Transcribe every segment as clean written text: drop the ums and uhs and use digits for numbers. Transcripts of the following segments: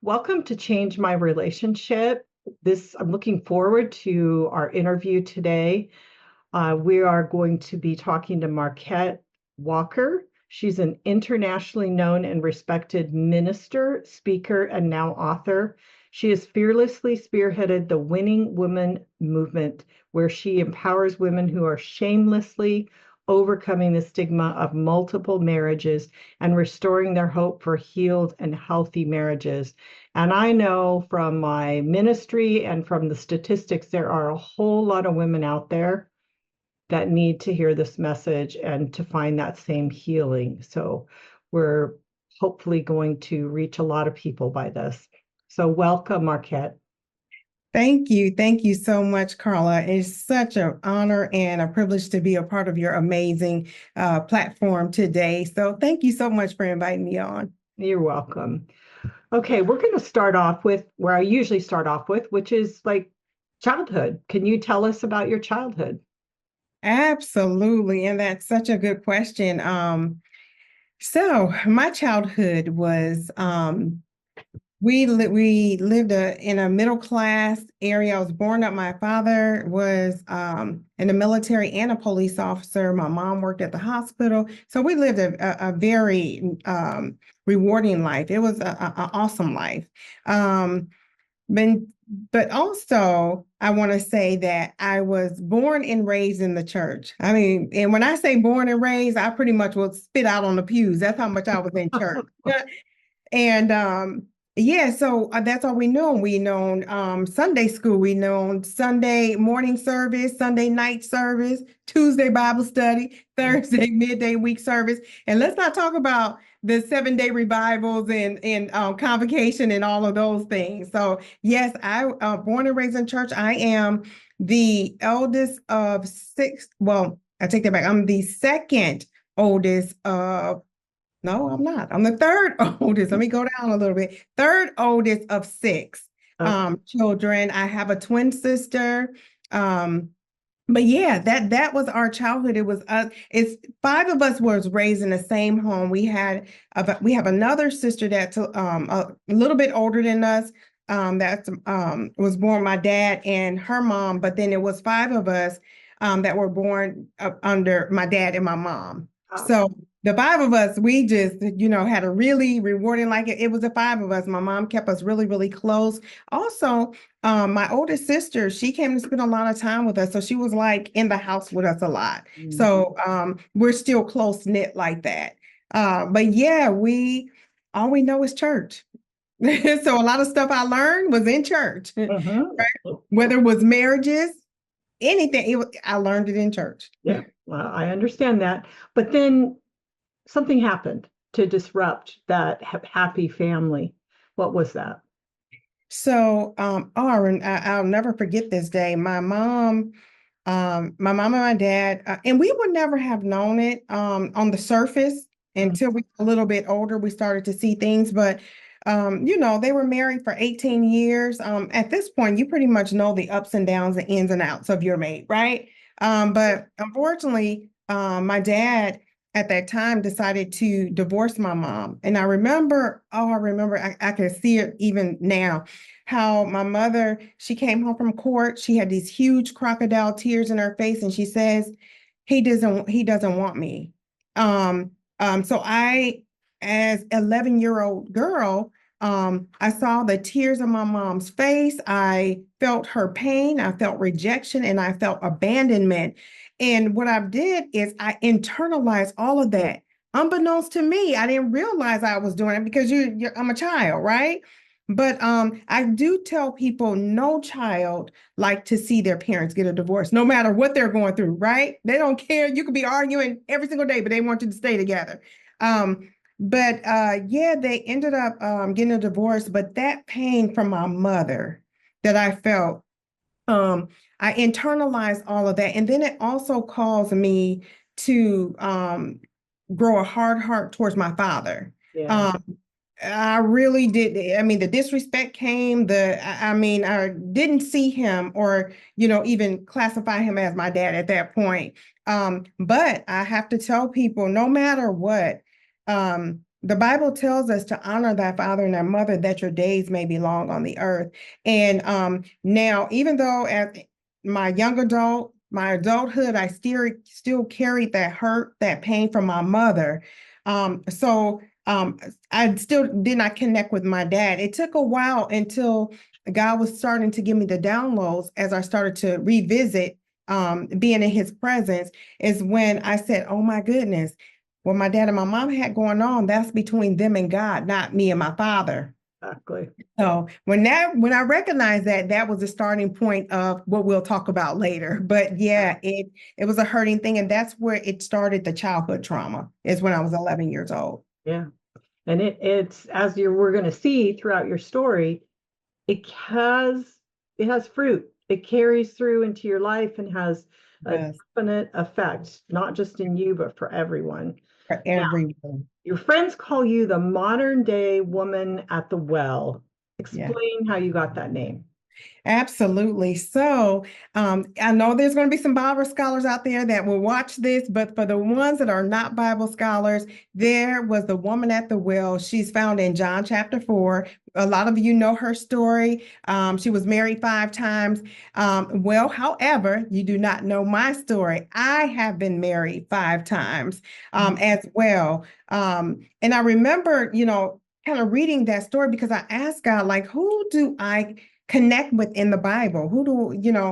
Welcome to Change My Relationship. I'm looking forward to our interview today. We are going to be talking to Marquette Walker. She's an internationally known and respected minister, speaker, and now author. She has fearlessly spearheaded the Winning Women movement, where she empowers women who are shamelessly overcoming the stigma of multiple marriages and restoring their hope for healed and healthy marriages. And I know from my ministry and from the statistics, there are a whole lot of women out there that need to hear this message and to find that same healing. So we're hopefully going to reach a lot of people by this. So welcome, Marquette. Thank you. Thank you so much, Carla. It's such an honor and a privilege to be a part of your amazing platform today. So thank you so much for inviting me on. You're welcome. Okay, we're going to start off with where I usually start off with, which is like childhood. Can you tell us about your childhood? Absolutely. And that's such a good question. So my childhood was we lived in a middle class area. I was born up. My father was in the military and a police officer. My mom worked at the hospital. So we lived a very rewarding life. It was an awesome life. But, but also, I want to say that I was born and raised in the church. I mean, and when I say born and raised, I pretty much will spit out on the pews. That's how much I was in church. And yeah, so that's all we know. We know Sunday school, we know Sunday morning service, Sunday night service, Tuesday Bible study, Thursday midday week service. And let's not talk about the 7-day revivals and convocation and all of those things. So yes, I born and raised in church. I am the eldest of six. Well, I take that back. I'm the second oldest of No, I'm not. I'm the third oldest. Let me go down a little bit. Third oldest of six children. I have a twin sister. But yeah, that was our childhood. It was us. It's five of us was raised in the same home. We have another sister that's a little bit older than us. That was born my dad and her mom. But then it was five of us that were born under my dad and my mom. So the five of us, we just, had a really rewarding, like it was the five of us. My mom kept us really, really close. Also, my oldest sister, she came to spend a lot of time with us. So she was like in the house with us a lot. Mm-hmm. So we're still close knit like that. But yeah, all we know is church. So a lot of stuff I learned was in church, right? Whether it was marriages, anything, I learned it in church. Yeah, well, I understand that. But then something happened to disrupt that happy family. What was that? So, I'll never forget this day. My mom and my dad, and we would never have known it on the surface until we were a little bit older. We started to see things, but they were married for 18 years. At this point, you pretty much know the ups and downs, the ins and outs of your mate, right? But unfortunately, my dad at that time decided to divorce my mom. And I remember, I can see it even now, how my mother, she came home from court. She had these huge crocodile tears in her face. And she says, he doesn't want me. So I, as 11-year-old girl, I saw the tears on my mom's face. I felt her pain. I felt rejection and I felt abandonment. And what I did is I internalized all of that. Unbeknownst to me, I didn't realize I was doing it because I'm a child, right? But I do tell people no child like to see their parents get a divorce, no matter what they're going through, right? They don't care. You could be arguing every single day, but they want you to stay together. But yeah, they ended up getting a divorce. But that pain from my mother that I felt, I internalized all of that. And then it also caused me to grow a hard heart towards my father. Yeah. I really did. I mean, the disrespect came, I didn't see him or, even classify him as my dad at that point. But I have to tell people, no matter what, The Bible tells us to honor thy father and thy mother that your days may be long on the earth. And now, even though as my adulthood, I still carried that hurt, that pain from my mother. So I still did not connect with my dad. It took a while until God was starting to give me the downloads as I started to revisit being in his presence, is when I said, oh my goodness, what my dad and my mom had going on, that's between them and God, not me and my father. Exactly. So when I recognized that, that was the starting point of what we'll talk about later. But yeah, it was a hurting thing. And that's where it started. The childhood trauma is when I was 11 years old. Yeah. And it's, as we're going to see throughout your story, it has it has fruit. It carries through into your life and has a Yes, definite effect, not just in you, but for everyone. for Now, everyone. your friends call you the modern day woman at the well. Yeah. Explain how you got that name. Absolutely. So I know there's going to be some Bible scholars out there that will watch this, but for the ones that are not Bible scholars, there was the woman at the well. She's found in John chapter 4. A lot of you know her story. She was married 5 times. However, you do not know my story. I have been married 5 times as well. And I remember, kind of reading that story because I asked God, like, who do I connect with in the Bible?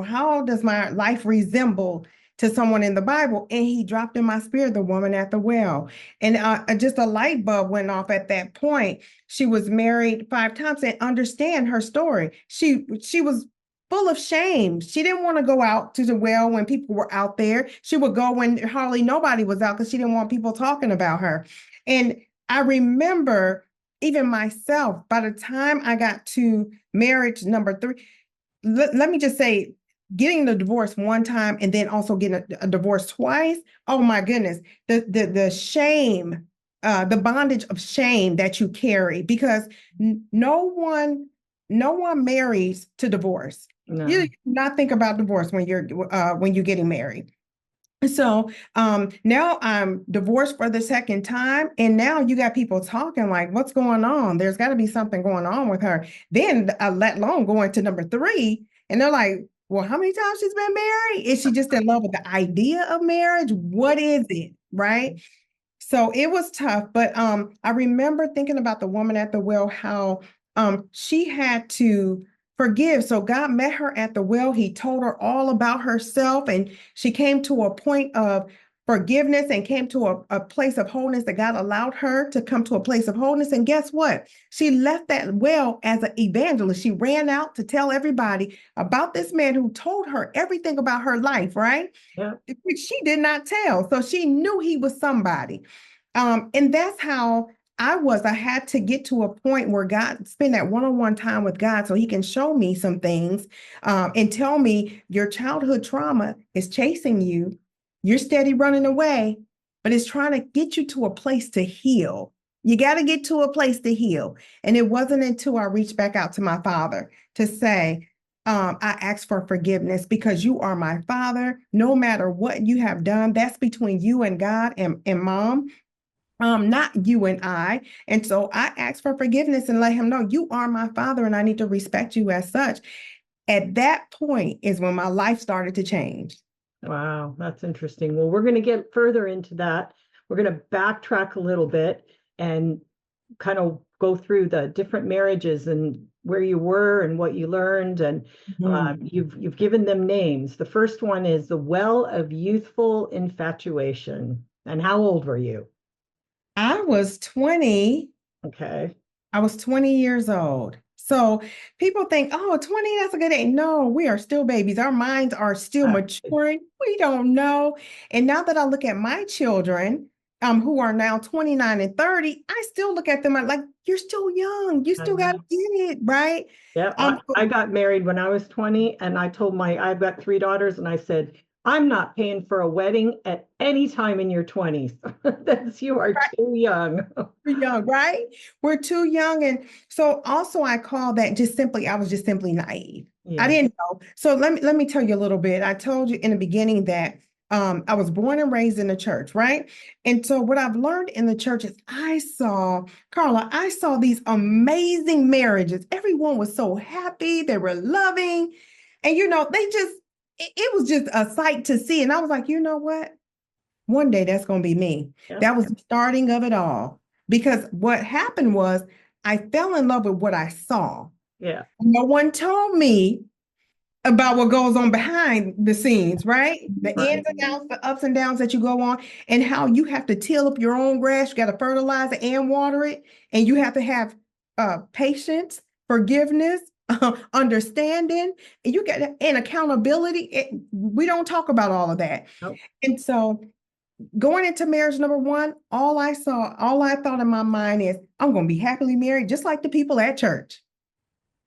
How does my life resemble to someone in the Bible? And he dropped in my spirit the woman at the well. And just a light bulb went off at that point. She was married 5 times, and understand her story. She was full of shame. She didn't want to go out to the well when people were out there. She would go when hardly nobody was out because she didn't want people talking about her. And I remember even myself, by the time I got to marriage number 3, let me just say, getting the divorce 1 time and then also getting a divorce twice. Oh my goodness, the shame, the bondage of shame that you carry, because no one marries to divorce. You No. do not think about divorce when you're getting married. So now I'm divorced for the second time, and now you got people talking like, "What's going on? There's got to be something going on with her." Then, let alone going to number 3, and they're like, "Well, how many times she's been married? Is she just in love with the idea of marriage? What is it?" Right? So it was tough, but I remember thinking about the woman at the well, how she had to forgive. So God met her at the well. He told her all about herself, and she came to a point of forgiveness and came to a place of wholeness, that God allowed her to come to a place of wholeness. And guess what? She left that well as an evangelist. She ran out to tell everybody about this man who told her everything about her life, right? Yeah. Which she did not tell. So she knew he was somebody. And that's how I was. I had to get to a point where God, spend that one-on-one time with God so he can show me some things and tell me, your childhood trauma is chasing you. You're steady running away, but it's trying to get you to a place to heal. You got to get to a place to heal. And it wasn't until I reached back out to my father to say, I ask for forgiveness because you are my father. No matter what you have done, that's between you and God and mom, not you and I. And so I asked for forgiveness and let him know, you are my father and I need to respect you as such. At that point is when my life started to change. Wow, that's interesting. Well, we're going to get further into that. We're going to backtrack a little bit and kind of go through the different marriages and where you were and what you learned. And Mhm. you've given them names. The first one is the well of youthful infatuation. And how old were you? I was 20. Okay. I was 20 years old. So people think, oh, 20, that's a good age. No, we are still babies. Our minds are still Uh, maturing. We don't know. And now that I look at my children, who are now 29 and 30, I still look at them like, you're still young. You I still got to know. get it, right? Yeah, Um, I got married when I was 20, and I told I've got 3 daughters, and I said, I'm not paying for a wedding at any time in your 20s. That's, you are too young. we're young, right? We're too young. And so also I call that I was just simply naive. I Yeah. didn't know. So let me tell you a little bit. I told you in the beginning that I was born and raised in the church, right? And so what I've learned in the church is Carla, I saw these amazing marriages. Everyone was so happy, they were loving, and it was just a sight to see. And I was like, you know what? One day that's going to be me. Yeah. That was the starting of it all. Because what happened was I fell in love with what I saw. Yeah. No one told me about what goes on behind the scenes, right? The Right. ins and outs, the ups and downs that you go on, and how you have to till up your own grass. You got to fertilize it and water it, and you have to have patience, forgiveness, understanding, and you get and accountability. We don't talk about all of that, Nope. and so going into marriage number one, all I thought in my mind is, I'm going to be happily married, just like the people at church.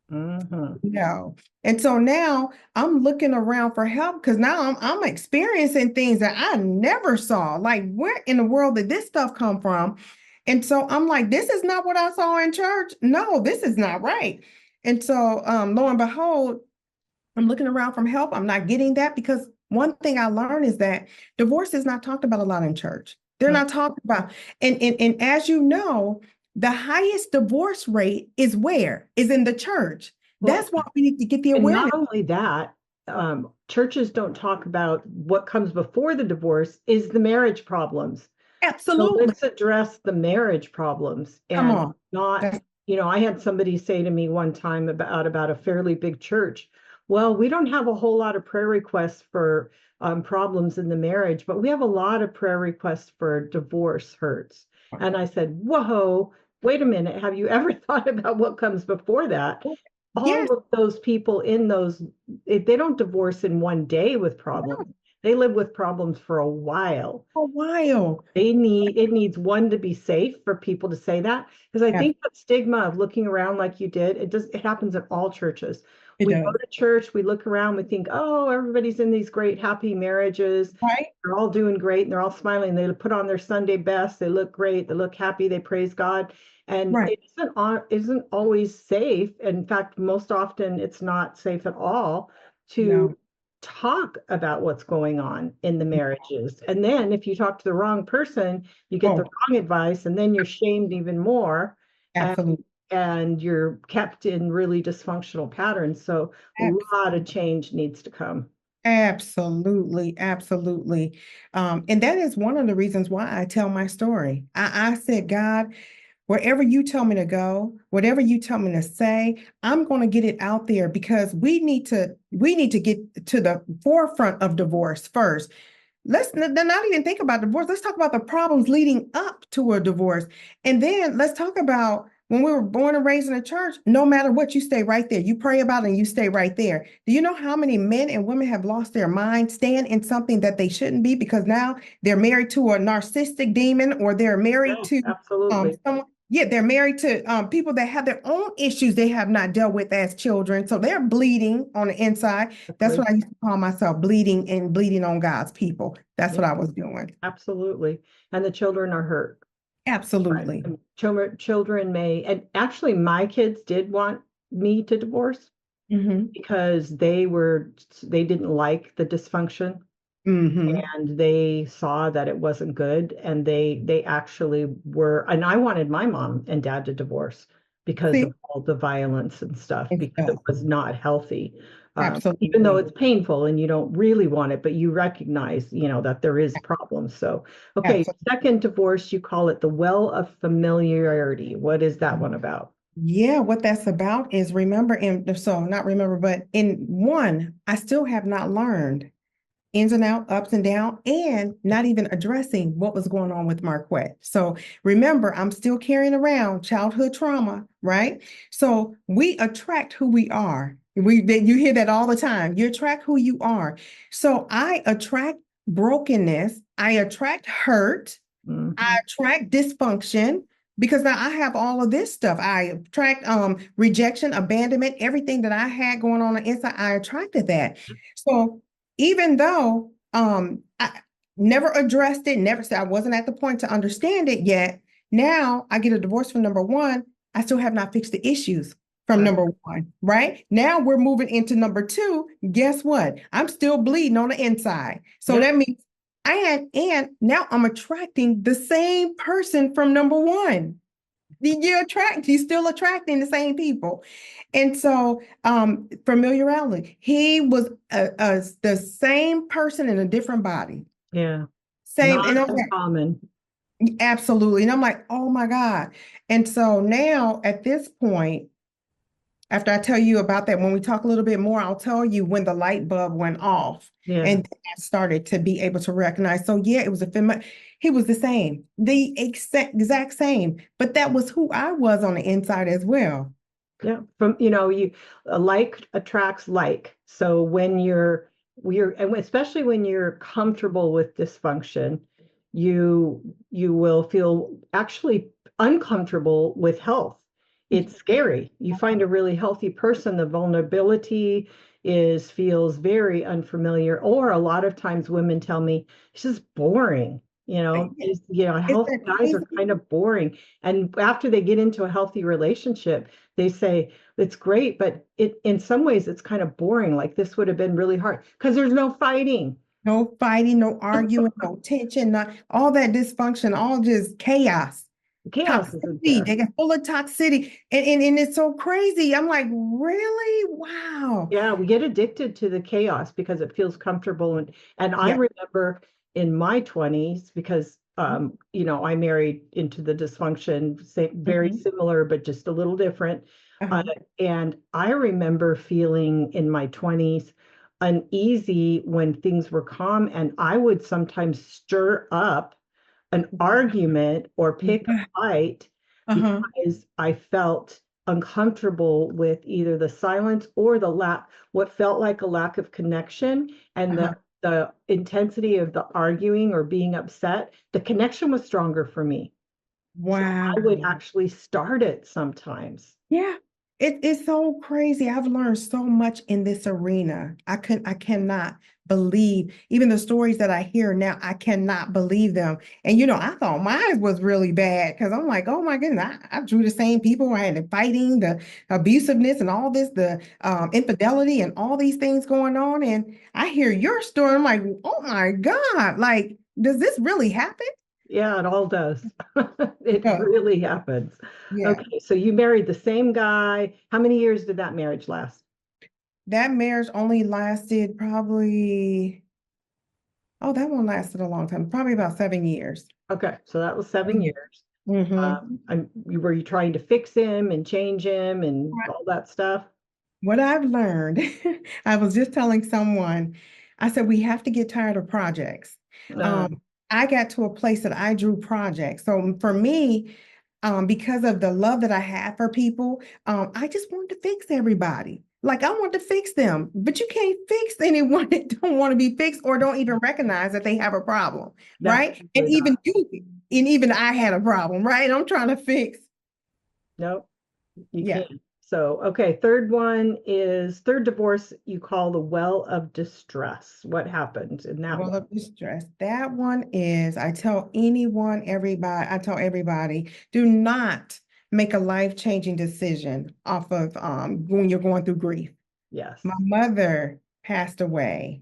Mhm. No. And so now I'm looking around for help because now I'm experiencing things that I never saw. Like, where in the world did this stuff come from? And so I'm like, this is not what I saw in church. No, this is not right. And so lo and behold, I'm looking around for help. I'm not getting that because one thing I learned is that divorce is not talked about a lot in church. They're Mm. not talked about. And as you know, the highest divorce rate is where? Is in the church. Well, That's why we need to get the and not awareness. only that, churches don't talk about what comes before the divorce is the marriage problems. So Absolutely. let's address the marriage problems Come and on. not, That's I had somebody say to me one time about a fairly big church. Well, we don't have a whole lot of prayer requests for problems in the marriage, but we have a lot of prayer requests for divorce hurts. And I said, whoa, wait a minute. Have you ever thought about what comes before that? yes, All of those people in those, they don't divorce in one day with problems. They live with problems for a while. a while. It needs one to be safe for people to say that. Because I Yeah, think that stigma of looking around like you did, it happens in all churches. it We go does. to church, we look around, we think, oh, everybody's in these great, happy marriages. Right? They're all doing great and they're all smiling. They put on their Sunday best, they look great, they look happy, they praise God. And Right. it isn't always safe. In fact, most often it's not safe at all to No. talk about what's going on in the marriages. And then if you talk to the wrong person, you get the Oh, wrong advice, and then you're shamed even more, and absolutely. you're kept in really dysfunctional patterns. So a lot of change needs to come. Absolutely, absolutely. And that is one of the reasons why I tell my story. I said, God, wherever you tell me to go, whatever you tell me to say, I'm going to get it out there because we need to get to the forefront of divorce first. Not even think about divorce. Let's talk about the problems leading up to a divorce. And then let's talk about when we were born and raised in a church, no matter what, you stay right there. You pray about it and you stay right there. Do you know how many men and women have lost their mind, staying in something that they shouldn't be because now they're married to a narcissistic demon or they're married Yeah, to absolutely. someone. Yeah, they're married to people that have their own issues they have not dealt with as children. So they're bleeding on the inside. That's what I used to call myself, bleeding and bleeding on God's people. That's Yeah, what I was doing. absolutely. And the children are hurt. Right. Absolutely. And children may, and actually my kids did want me to divorce Hmm. because they didn't like the dysfunction, Hmm. and they saw that it wasn't good, and they actually were, and I wanted my mom and dad to divorce because See, of all the violence and stuff, it's because it was not healthy. Even though absolutely, it's painful and you don't really want it, but you recognize, that there is problems. So, okay, absolutely. second divorce, you call it the well of familiarity. What is that one about? Yeah, what that's about is remember, in so not remember, but in one, I still have not learned ins and out, ups and down, and not even addressing what was going on with Marquette. So remember, I'm still carrying around childhood trauma, right? So we attract who we are. You hear that all the time. You attract who you are. So I attract brokenness. I attract hurt. I Mhm. attract dysfunction because now I have all of this stuff. I attract rejection, abandonment, everything that I had going on the inside. I attracted that. So even though I never addressed it, never said I wasn't at the point to understand it yet, now I get a divorce from number one. I still have not fixed the issues from Right. number one, right? Now we're moving into number two. Guess what? I'm still bleeding on the inside. So Yeah. that means and now I'm attracting the same person from number one. You're still attracting the same people. And so familiarity, he was the same person in a different body. Yeah. Same, Not and I'm like, uncommon. absolutely. And I'm like, oh my God. And so now at this point, after I tell you about that, when we talk a little bit more, I'll tell you when the light bulb went off Yeah. and I started to be able to recognize. So yeah, it was he was the same, the exact same, but that was who I was on the inside as well. Yeah. From, you like attracts like. So when and especially when you're comfortable with dysfunction, you will feel actually uncomfortable with health. It's scary. You find a really healthy person, the vulnerability feels very unfamiliar. Or a lot of times women tell me it's just boring. Is Healthy that guys are crazy? kind of boring. And after they get into a healthy relationship, they say it's great, but in some ways it's kind of boring. Like this would have been really hard because there's no fighting. No fighting, no arguing, no tension, not all that dysfunction, all just chaos. Chaos isn't Toxicity. there. They get full of toxicity. And it's so crazy. I'm like, really? Wow. Yeah, we get addicted to the chaos because it feels comfortable. And I Yeah. remember in my 20s, because I married into the dysfunction, very Mhm. similar, but just a little different. Uh, Uh-huh. and I remember feeling in my 20s uneasy when things were calm, and I would sometimes stir up an argument or pick a Yeah. fight Uh-huh. because I felt uncomfortable with either the silence or what felt like a lack of connection, and Uh-huh. the intensity of the arguing or being upset. The connection was stronger for me. So I would Wow. actually start it sometimes. Yeah, it's so crazy. I've learned so much in this arena. I cannot believe even the stories that I hear now. I cannot believe them. And I thought mine was really bad because I'm like, oh my goodness, I drew the same people. I had the fighting, the abusiveness, and all this, the infidelity, and all these things going on. And I hear your story. I'm like, oh my God, like, does this really happen? Yeah, it all does. It Yeah. really happens. Yeah. Okay, so you married the same guy. How many years did that marriage last? That marriage only lasted probably, oh, that one lasted a long time, probably about 7 years. Okay, so that was 7 years. Mm-hmm. Were you trying to fix him and change him and all that stuff? What I've learned, I was just telling someone, I said, we have to get tired of projects. Uh, Um, I got to a place that I drew projects. So for me, because of the love that I have for people, I just wanted to fix everybody. Like I want to fix them, but you can't fix anyone that don't want to be fixed or don't even recognize that they have a problem, that's right? And really even not. I had a problem, right? I'm trying to fix. Nope, you Yeah. can't. So, okay, third divorce you call the well of distress. What happened in that Well, one? of distress. That one is, I tell everybody, do not make a life-changing decision off of when you're going through grief. Yes. My mother passed away.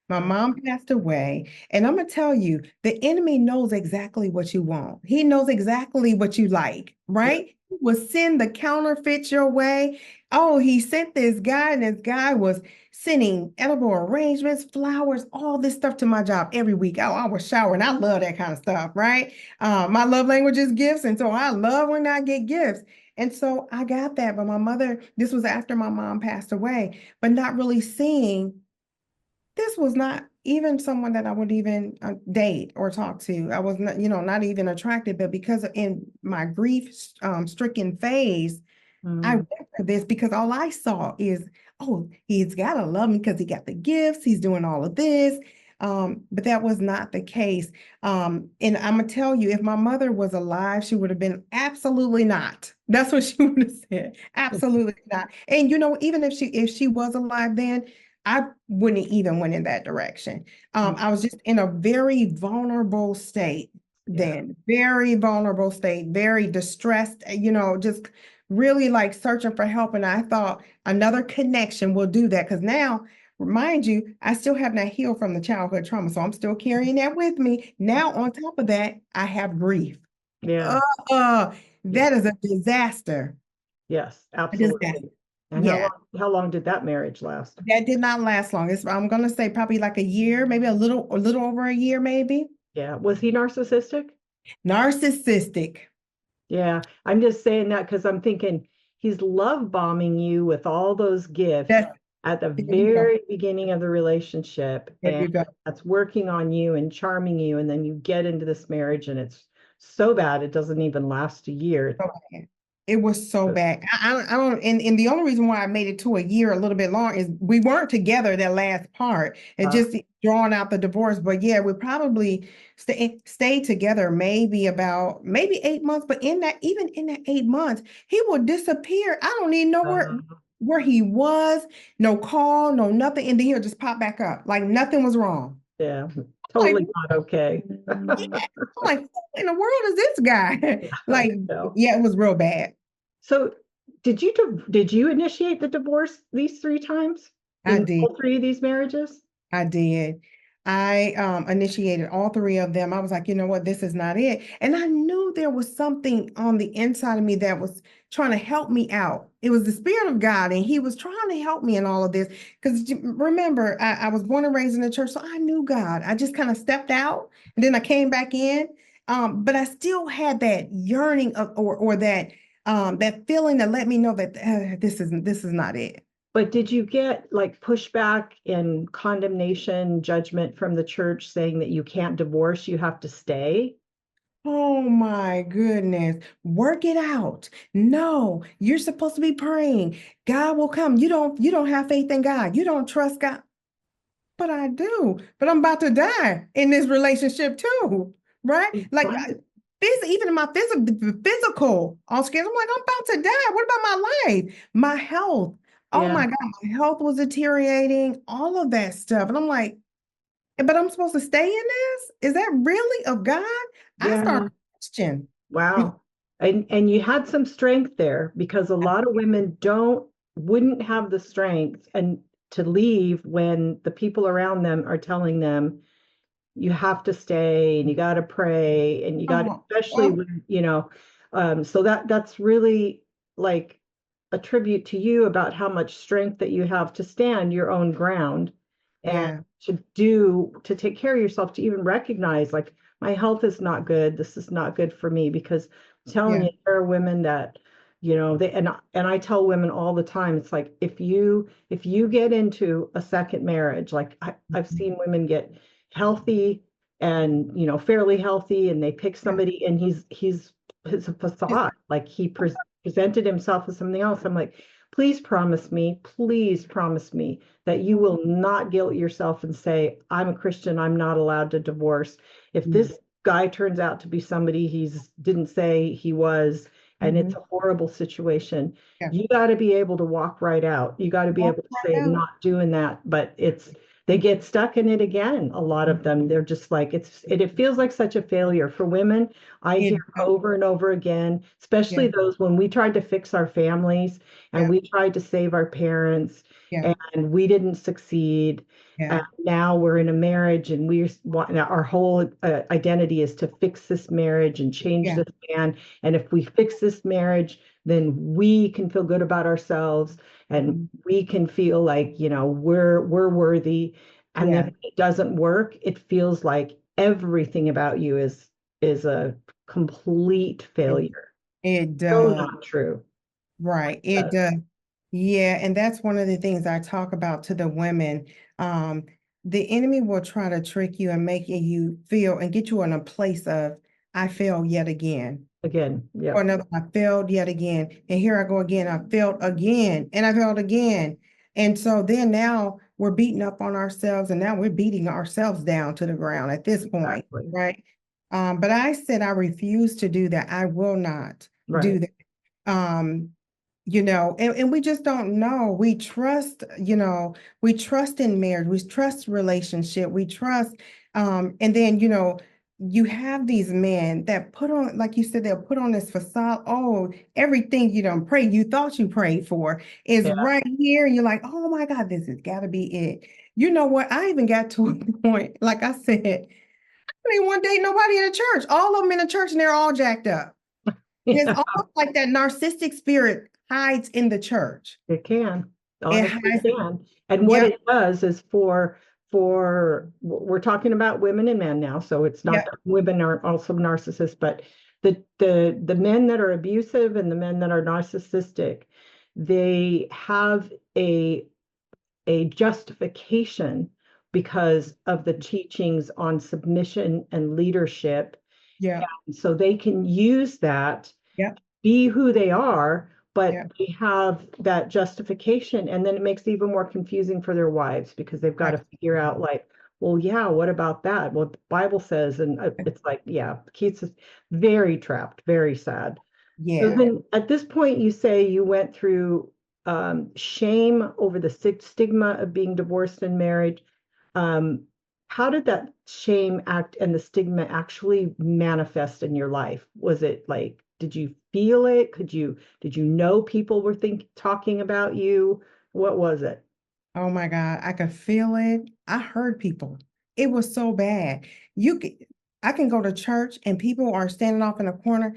My Oh, mom passed away, and I'm gonna tell you, the enemy knows exactly what you want. He knows exactly what you like, yeah. right? He will send the counterfeit your way. Oh, he sent this guy, and this guy was sending edible arrangements, flowers, all this stuff to my job every week. Oh, I was showering. I love that kind of stuff, right? My love language is gifts, and so I love when I get gifts. And so I got that, but my mother, this was after my mom passed away, but not really seeing this was not even someone that I would even date or talk to. I was not, not even attracted, but because in my grief stricken phase, I Mm, went for this because all I saw is, oh, he's got to love me because he got the gifts, he's doing all of this. But that was not the case. And I'm gonna tell you, if my mother was alive, she would have been absolutely not. That's what she would have said. Absolutely not. And even if she was alive then, I wouldn't even went in that direction. mm, I was just in a very vulnerable state yeah. then, very vulnerable state, very distressed, just really like searching for help. And I thought another connection will do that because now mind you, I still have not healed from the childhood trauma. So I'm still carrying that with me. Now, on top of that, I have grief. Yeah. Uh, Yeah. that is a disaster. Yes, A disaster. absolutely. And Yeah. how long did that marriage last? That did not last long. I'm gonna say probably like a year, maybe a little over a year, maybe. Yeah. Was he narcissistic? Narcissistic. Yeah. I'm just saying that because I'm thinking he's love bombing you with all those gifts That's at the There you go. very beginning of the relationship. There And you go. that's working on you and charming you. And then you get into this marriage and it's so bad it doesn't even last a year. So bad. It was so bad. I don't, and the only reason why I made it to a year, a little bit long, is we weren't together that last part. It Uh, just drawing out the divorce. But yeah, we probably stayed together maybe 8 months. But even in that 8 months, he would disappear. I don't even know uh, where he was. No call, no nothing, and then he'll just pop back up like nothing was wrong. yeah. I'm like, Totally not okay. yeah. I'm like, who in the world is this guy? I Like, know. yeah, it was real bad. So did you initiate the divorce these three times I in did. all three of these marriages? I did. I initiated all three of them. I was like, you know what, this is not it. And I knew there was something on the inside of me that was trying to help me out. It was the Spirit of God, and He was trying to help me in all of this. Because remember, I was born and raised in the church, so I knew God. I just kind of stepped out, and then I came back in. But I still had that yearning of, or that feeling that let me know that this is not it. But did you get like pushback and condemnation, judgment from the church saying that you can't divorce, you have to stay? Oh my goodness. Work it out. No, you're supposed to be praying. God will come. You don't have faith in God. You don't trust God. But I do. But I'm about to die in this relationship too. Right? Like Right. even in my physical on skin, I'm like, I'm about to die. What about my life? My health. Oh Yeah. my God, my health was deteriorating, all of that stuff. And I'm like, but I'm supposed to stay in this? Is that really of God? I start Yeah. questioning. Wow. And you had some strength there because a lot of women wouldn't have the strength and to leave when the people around them are telling them you have to stay and you got to pray and you got to, Oh, especially oh, when, so that's really like a tribute to you about how much strength that you have to stand your own ground and yeah, to take care of yourself, to even recognize like my health is not good. This is not good for me because I'm telling yeah, you, there are women that, and I tell women all the time, it's like if you get into a second marriage, like I've seen women get healthy and fairly healthy and they pick yeah. somebody and he's a It's, facade, like he presented himself as something else. I'm like, please promise me that you will not guilt yourself and say, I'm a Christian, I'm not allowed to divorce. If mm, this guy turns out to be somebody he's didn't say he was, and it's mhm, a horrible situation, yeah. you got to be able to walk right out. You got to be Walk able to say, right I'm out. not doing that. But they get stuck in it again. A lot of them, they're just like, it feels like such a failure for women. I hear It does. over and over again, especially Yeah, those when we tried to fix our families and yeah, we tried to save our parents yeah, and we didn't succeed. yeah, Now we're in a marriage and our whole identity is to fix this marriage and change yeah, this man. And if we fix this marriage, then we can feel good about ourselves and mhm, we can feel like, we're worthy. And then yeah. if it doesn't work, it feels like everything about you is a complete It, failure. it So does. not true. Right. It does. Yeah, and that's one of the things I talk about to the women. Um, the enemy will try to trick you and make you feel and get you in a place of, I failed yet again. Again, Or yep, another, I failed yet again. And here I go again. I failed again and I failed again. And so then now we're beating up on ourselves and now we're beating ourselves down to the ground at this point, exactly. right? But I said I refuse to do that. I will not do Right. that. Um, and we just don't know. We trust, we trust in marriage, we trust relationship, we trust, and then, you have these men that put on, like you said, they'll put on this facade. Oh, everything you don't pray, you thought you prayed for is Yeah. right here. And you're like, oh my God, this has got to be it. You know what? I even got to a point, like I said, I didn't want to date nobody in the church. All of them in the church, and they're all jacked up. It's Yeah, almost like that narcissistic spirit hides in the church. it can. It Honestly hides. can. And what Yep. it does is we're talking about women and men now, so it's not Yep. that women are also narcissists, but the men that are abusive and the men that are narcissistic, they have a justification because of the teachings on submission and leadership. Yep. So they can use that, Yep. be who they are, but Yep. they have that justification. And then it makes it even more confusing for their wives because they've got to figure out, Absolutely. like, well, yeah, what about that? Well, the Bible says, and it's like, yeah, Keith's is very trapped, very sad. So Yeah. then at this point, you say you went through shame over the stigma of being divorced and married. Um, how did that shame act and the stigma actually manifest in your life? Was it like, did you feel it? Did you know people were talking about you? What was it? Oh my God, I could feel it. I heard people. It was so bad. You can, I can go to church and people are standing off in a corner.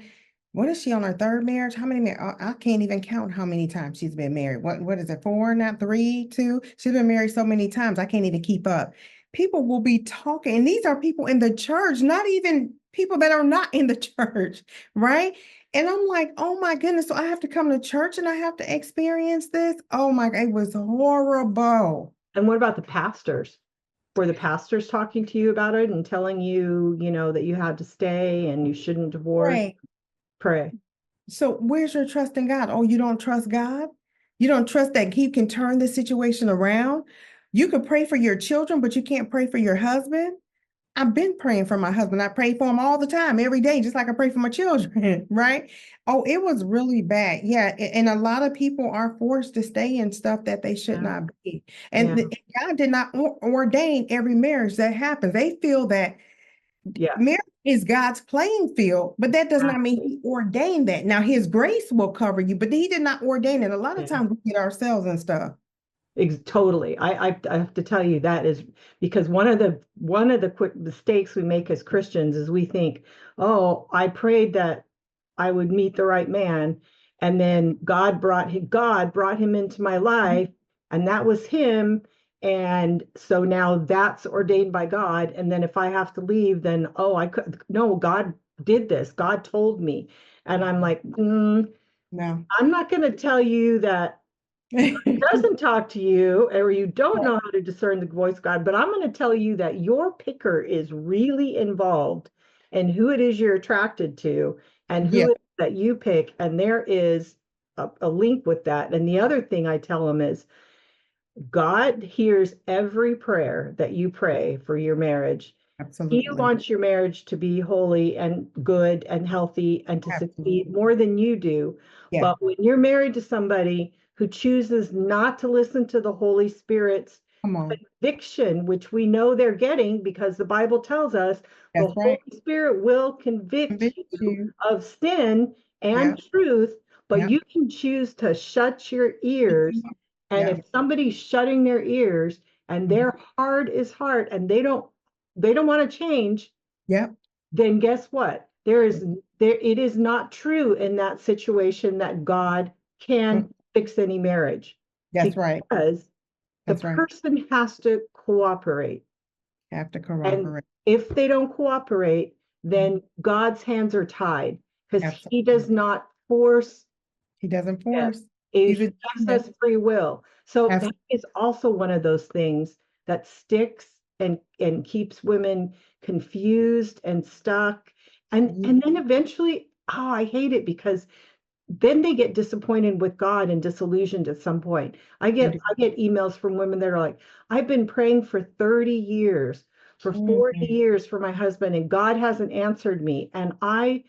What is she on her third marriage? How many? I can't even count how many times she's been married. What is it? Four, not three, two. She's been married so many times. I can't even keep up. People will be talking, and these are people in the church, not even people that are not in the church, right? And I'm like, oh my goodness, so I have to come to church and I have to experience this. Oh my God, it was horrible. And what about the pastors? Were the pastors talking to you about it and telling you, that you had to stay and you shouldn't divorce? Right. Pray. So where's your trust in God? Oh, you don't trust God? You don't trust that He can turn this situation around? You could pray for your children, but you can't pray for your husband. I've been praying for my husband. I pray for him all the time, every day, just like I pray for my children, right? Oh, it was really bad. Yeah. And a lot of people are forced to stay in stuff that they should Yeah. not be. Yeah. And God did not ordain every marriage that happens. They feel that Yeah. marriage is God's playing field, but that does not mean Exactly. He ordained that. Now, His grace will cover you, but He did not ordain it. A lot of Yeah. times we get ourselves and stuff. Totally. I have to tell you that is because one of the quick mistakes we make as Christians is we think, oh, I prayed that I would meet the right man, and then God brought him into my life, and that was him, and so now that's ordained by God. And then if I have to leave, then oh, I could no, God did this. God told me, and I'm like, No. I'm not going to tell you that doesn't talk to you or you don't know how to discern the voice of God, but I'm going to tell you that your picker is really involved in who it is you're attracted to and Yeah, who it is that you pick. And there is a link with that. And the other thing I tell them is God hears every prayer that you pray for your marriage. He absolutely. wants your marriage to be holy and good and healthy and to succeed Absolutely. more than you do. Yeah. But when you're married to somebody who chooses not to listen to the Holy Spirit's Come on. conviction, which we know they're getting because the Bible tells us the That's Holy right. Spirit will convict Convince you you. of sin and Yeah. truth, but Yeah. you can choose to shut your ears. And Yeah. if somebody's shutting their ears and Mhm. their heart is hard and they don't want to change, Yeah. then guess what? It is not true in that situation that God Mm. can fix any marriage That's right. because the That's right. person has to cooperate. Have to And corroborate. if they don't cooperate, Mhm. then God's hands are tied because he Absolutely. does not force He doesn't it. force. He's He a gives genius. us free will. So that Absolutely. is also one of those things that sticks and keeps women confused and stuck. And then eventually, oh, I hate it because then they get disappointed with God and disillusioned at some point. I get emails from women that are like, I've been praying for 30 years, for 40 Mhm. years for my husband, and God hasn't answered me. And I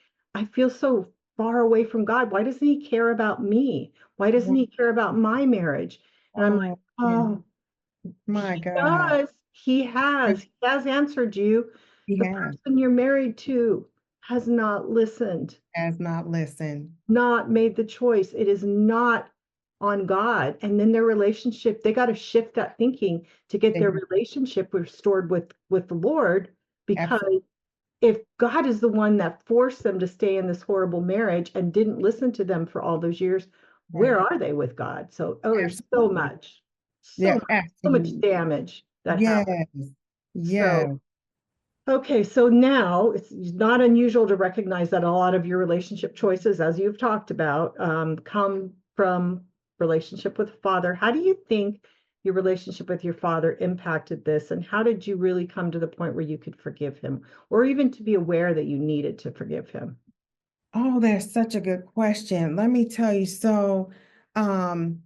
feel so far away from God. Why doesn't he care about me? Why doesn't he care about my marriage? And I'm like, Oh, yeah. oh, My he God. does. He has answered you. He The has, person you're married to has not listened, has not listened. not made the choice. It is not on God. And then their relationship, they got to shift that thinking to get They their do. relationship restored with the Lord. Because Absolutely. if God is the one that forced them to stay in this horrible marriage and didn't listen to them for all those years, where Right. are they with God? So, oh, there's so Absolutely. much, Yeah, so much absolutely. damage that happened. Yes. So, Yes. okay, so now it's not unusual to recognize that a lot of your relationship choices, as you've talked about, come from relationship with father. How do you think your relationship with your father impacted this? And how did you really come to the point where you could forgive him, or even to be aware that you needed to forgive him? Oh, that's such a good question. Let me tell you. So, um,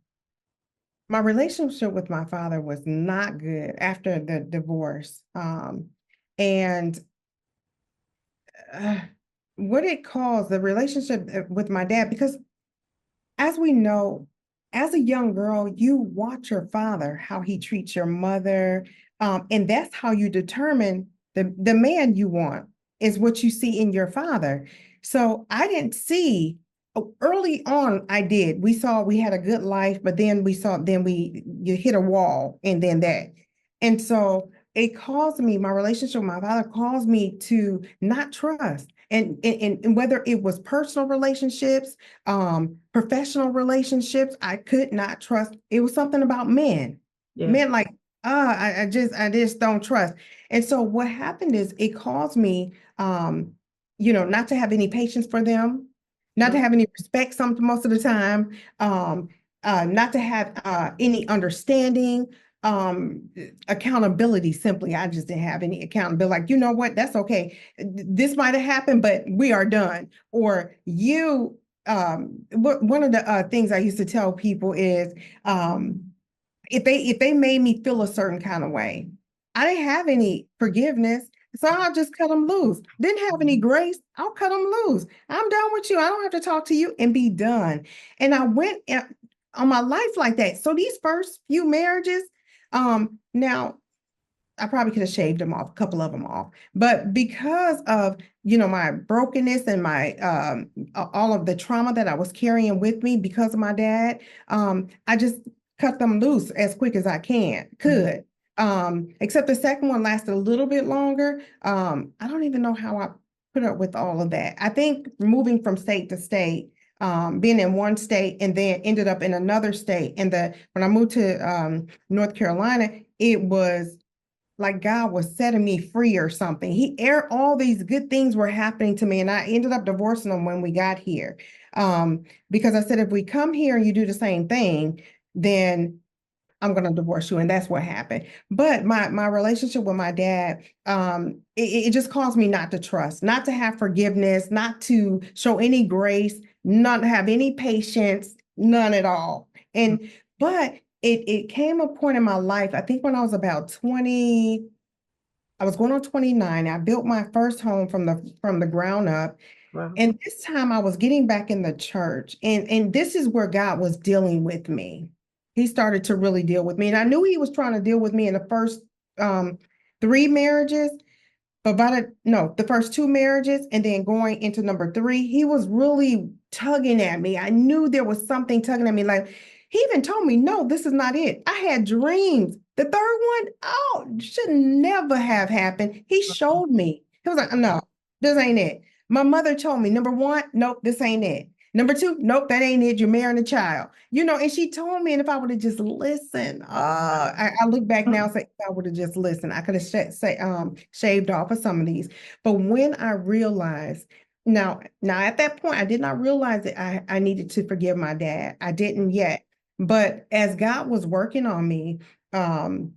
my relationship with my father was not good after the divorce. And uh, what it caused, the relationship with my dad, because as we know, as a young girl, you watch your father, how he treats your mother, and that's how you determine the man you want is what you see in your father. So I didn't see early on. I did. We saw we had a good life, but then we saw you hit a wall, and then that, and so it caused me. My relationship with my father caused me to not trust, and whether it was personal relationships, professional relationships, I could not trust. It was something about men. Yeah, Men like, I just don't trust. And so what happened is it caused me not to have any patience for them, not to no, have any respect most of the time, not to have any understanding, um accountability. Simply, I just didn't have any accountability. Like, you know what, that's okay, this might have happened, but we are done. Or one of the things I used to tell people is, if they made me feel a certain kind of way, I didn't have any forgiveness, so I'll just cut them loose. Didn't have any grace, I'll cut them loose. I'm done with you. I don't have to talk to you, and be done. And I went on my life like that. So these first few marriages, now I probably could have shaved them off, a couple of them off. But because of, my brokenness and my all of the trauma that I was carrying with me because of my dad, I just cut them loose as quick as I could. Except the second one lasted a little bit longer. I don't even know how I put up with all of that. I think moving from state to state, being in one state and then ended up in another state. And when I moved to North Carolina, it was like God was setting me free or something. All these good things were happening to me, and I ended up divorcing him when we got here. Because I said, if we come here and you do the same thing, then I'm going to divorce you. And that's what happened. But my relationship with my dad, it just caused me not to trust, not to have forgiveness, not to show any grace, not to have any patience, none at all. But it came a point in my life, I think when I was about 20, I was going on 29. I built my first home from the ground up. wow. And this time I was getting back in the church, and this is where God was dealing with me. He started to really deal with me. And I knew he was trying to deal with me in the first three marriages, but the first two marriages and then going into number three, he was really tugging at me. I knew there was something tugging at me. Like, he even told me, no, this is not it. I had dreams. The third one, oh, should never have happened. He showed me. He was like, no, this ain't it. My mother told me, number one, nope, this ain't it. Number two, nope, that ain't it. You're marrying a child. And she told me, and if I would have just listened, I look back now and say, if I would have just listened, I could have shaved off of some of these. But when I realized, now at that point, I did not realize that I needed to forgive my dad. I didn't yet. But as God was working on me, um,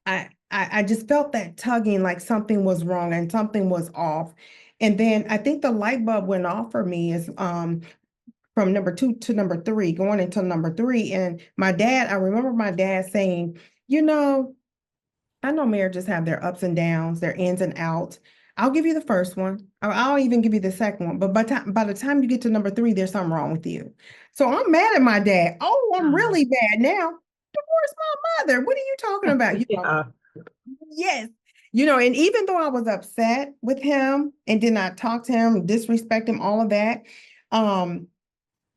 I just felt that tugging, like something was wrong and something was off. And then I think the light bulb went off for me is from number two to number three, going into number three. And I remember my dad saying, you know, I know marriages have their ups and downs, their ins and outs. I'll give you the first one. I'll even give you the second one. But by the time you get to number three, there's something wrong with you. So I'm mad at my dad. Oh, I'm really bad now. Divorce my mother. What are you talking about? Yeah. Yes. And even though I was upset with him and did not talk to him, disrespect him, all of that, um,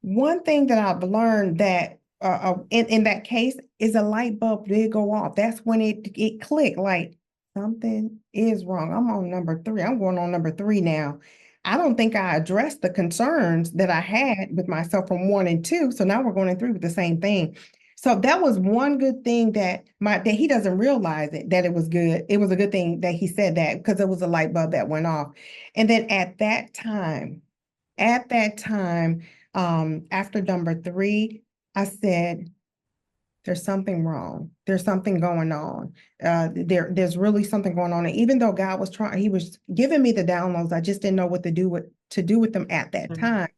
one thing that I've learned that in that case is a light bulb did go off. That's when it clicked, like something is wrong. I'm on number three. I'm going on number three now. I don't think I addressed the concerns that I had with myself from one and two. So now we're going in three with the same thing. So that was one good thing that he doesn't realize it, that it was good. It was a good thing that he said that because it was a light bulb that went off. And then at that time, after number three, I said, there's something wrong. There's something going on. There's really something going on. And even though God was he was giving me the downloads, I just didn't know what to do with them at that time.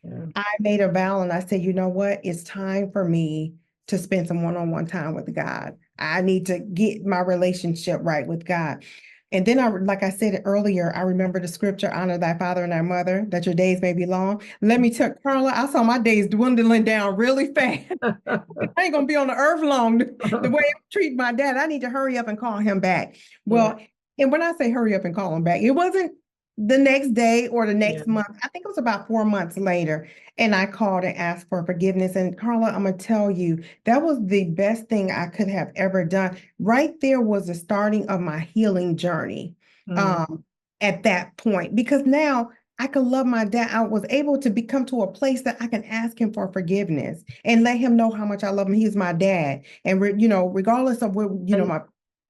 Yeah. I made a vow and I said, you know what? It's time for me to spend some one-on-one time with God. I need to get my relationship right with God. And then like I said earlier, I remember the scripture, honor thy father and thy mother, that your days may be long. Let me tell Carla, I saw my days dwindling down really fast. I ain't gonna be on the earth long. The way I treat my dad, I need to hurry up and call him back. Well, and when I say hurry up and call him back, it wasn't the next day or the next month. I think it was about 4 months later. And I called and asked for forgiveness. And Carla, I'm going to tell you, that was the best thing I could have ever done. Right there was the starting of my healing journey at that point, because now I could love my dad. I was able to become to a place that I can ask him for forgiveness and let him know how much I love him. He's my dad. And, regardless of where, my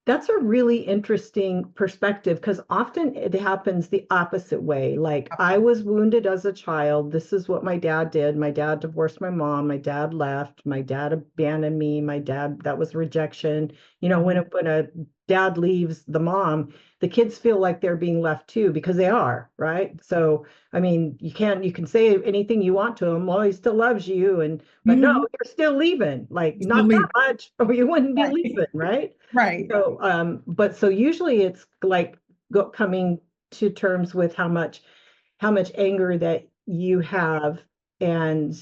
That's a really interesting perspective because often it happens the opposite way. Like I was wounded as a child. This is what my dad did. My dad divorced my mom. My dad left. My dad abandoned me. That was rejection. When a dad leaves the mom, the kids feel like they're being left too because they are, right? So, I mean, you can say anything you want to him. Well, he still loves you, but no, you're still leaving. Like not that much, or you wouldn't be leaving, right? Right. So usually it's like coming to terms with how much anger that you have and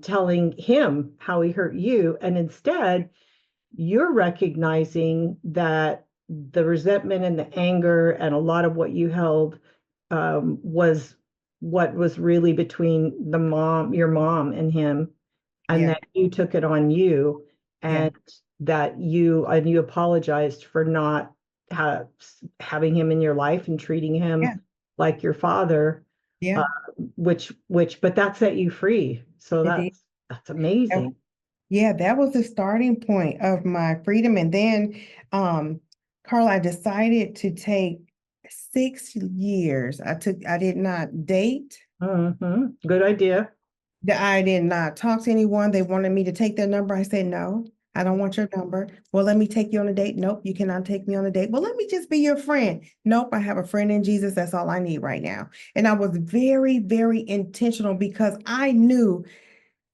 telling him how he hurt you. And instead, you're recognizing that the resentment and the anger and a lot of what you held was what was really between your mom and him, and that you took it on you, and that you apologized for not having him in your life and treating him like your father, Yeah. But that set you free. So that's amazing. Yeah, that was the starting point of my freedom. And then, Carl, I decided to take 6 years. I did not date. Good idea. I did not talk to anyone. They wanted me to take their number. I said, no, I don't want your number. Well, let me take you on a date. Nope, you cannot take me on a date. Well, let me just be your friend. Nope, I have a friend in Jesus. That's all I need right now. And I was very, very intentional because I knew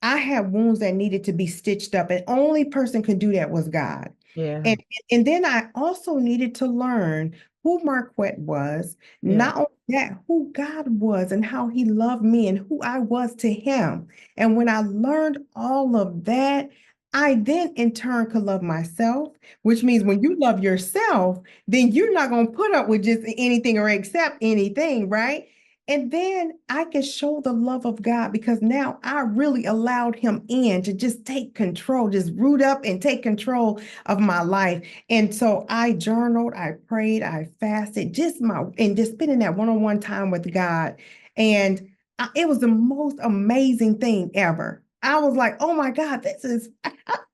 I had wounds that needed to be stitched up, and only person could do that was God. Yeah. And then I also needed to learn who Marquette was, not only that, who God was and how he loved me and who I was to him. And when I learned all of that, I then in turn could love myself, which means when you love yourself, then you're not going to put up with just anything or accept anything, right? And then I can show the love of God because now I really allowed him in to just take control, just root up and take control of my life. And so I journaled, I prayed, I fasted, just spending that one-on-one time with God. And it was the most amazing thing ever. I was like, oh my God,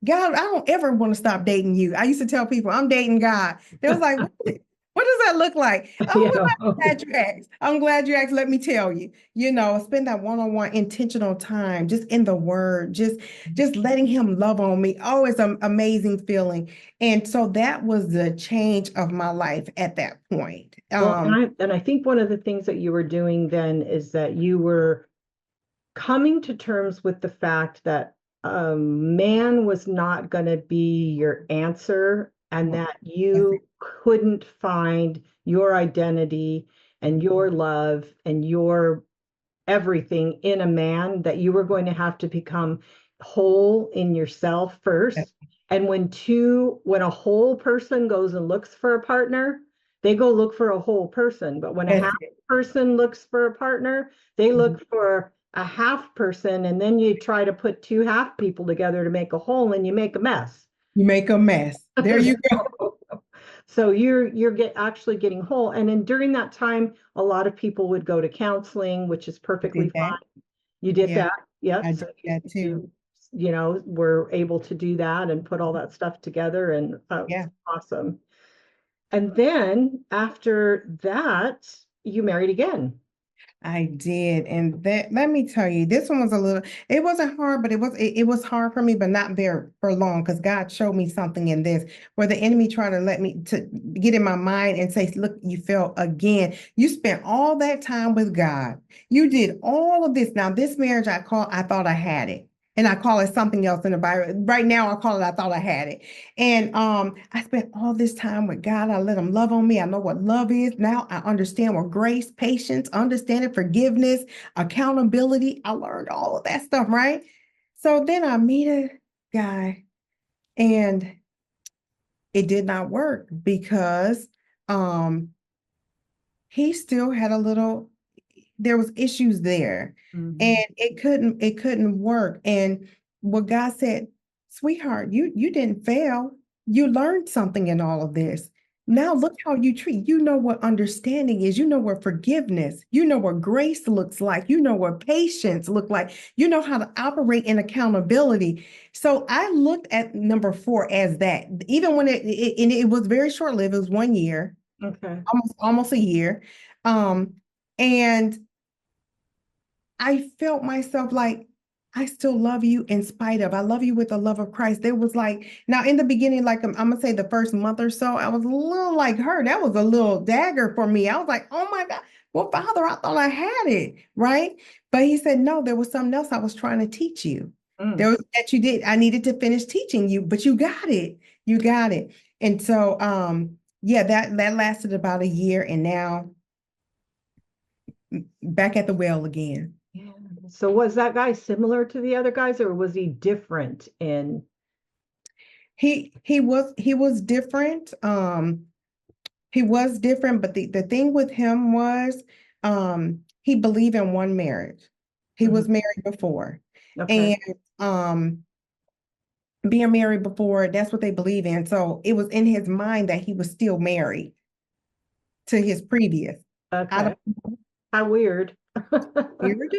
God, I don't ever want to stop dating you. I used to tell people I'm dating God. They was like, what does that look like? Oh, I'm glad you asked. I'm glad you asked. Let me tell you, spend that one-on-one intentional time just in the word, just letting him love on me. Oh, it's an amazing feeling. And so that was the change of my life at that point. Well, and I think one of the things that you were doing then is that you were coming to terms with the fact that man was not going to be your answer, and that you couldn't find your identity and your love and your everything in a man, that you were going to have to become whole in yourself first, And when a whole person goes and looks for a partner, they go look for a whole person. But when a That's half it. person looks for a partner, they Mhm. look for a half person. And then you try to put two half people together to make a whole and you make a mess. You make a mess. There you go. So you're actually getting whole. And then during that time, a lot of people would go to counseling, which is perfectly Did that. fine. You did Yeah, that. Yep. I So did that too. were able to do that and put all that stuff together, and it's Yeah. awesome. And then after that, you married again. I did. And that, let me tell you, this one was a little, it wasn't hard, but it was hard for me, but not very for long, because God showed me something in this where the enemy tried to let me to get in my mind and say, look, you fell again. You spent all that time with God. You did all of this. Now, this marriage I thought I had it. And I call it something else in the Bible. Right now, I call it I thought I had it. And I spent all this time with God. I let him love on me. I know what love is. Now I understand what grace, patience, understanding, forgiveness, accountability. I learned all of that stuff, right? So then I meet a guy and it did not work because um he still had a little, there was issues there, and Mhm. it couldn't work. And what God said, sweetheart, you didn't fail. You learned something in all of this. Now look how you treat. You know what understanding is. You know what forgiveness. You know what grace looks like. You know what patience look like. You know how to operate in accountability. So I looked at number 4 as that. Even when it was very short lived. It was 1 year, Okay. almost a year. Um, and I felt myself like, I still love you in spite of, I love you with the love of Christ. There was like, now in the beginning, like I'm gonna say the first month or so, I was a little like her. That was a little dagger for me. I was like, oh my God, well, Father, I thought I had it, right? But he said, no, there was something else I was trying to teach you. There Mm. was that you did. I needed to finish teaching you, but you got it. You got it. And so yeah, that lasted about a year, and now back at the well again. Yeah. So was that guy similar to the other guys, or was he different in? He was different. He was different, but the thing with him was he believed in one marriage. He Mhm. was married before. Okay. And um being married before, that's what they believe in. So it was in his mind that he was still married to his previous. I Okay. don't How weird. weird.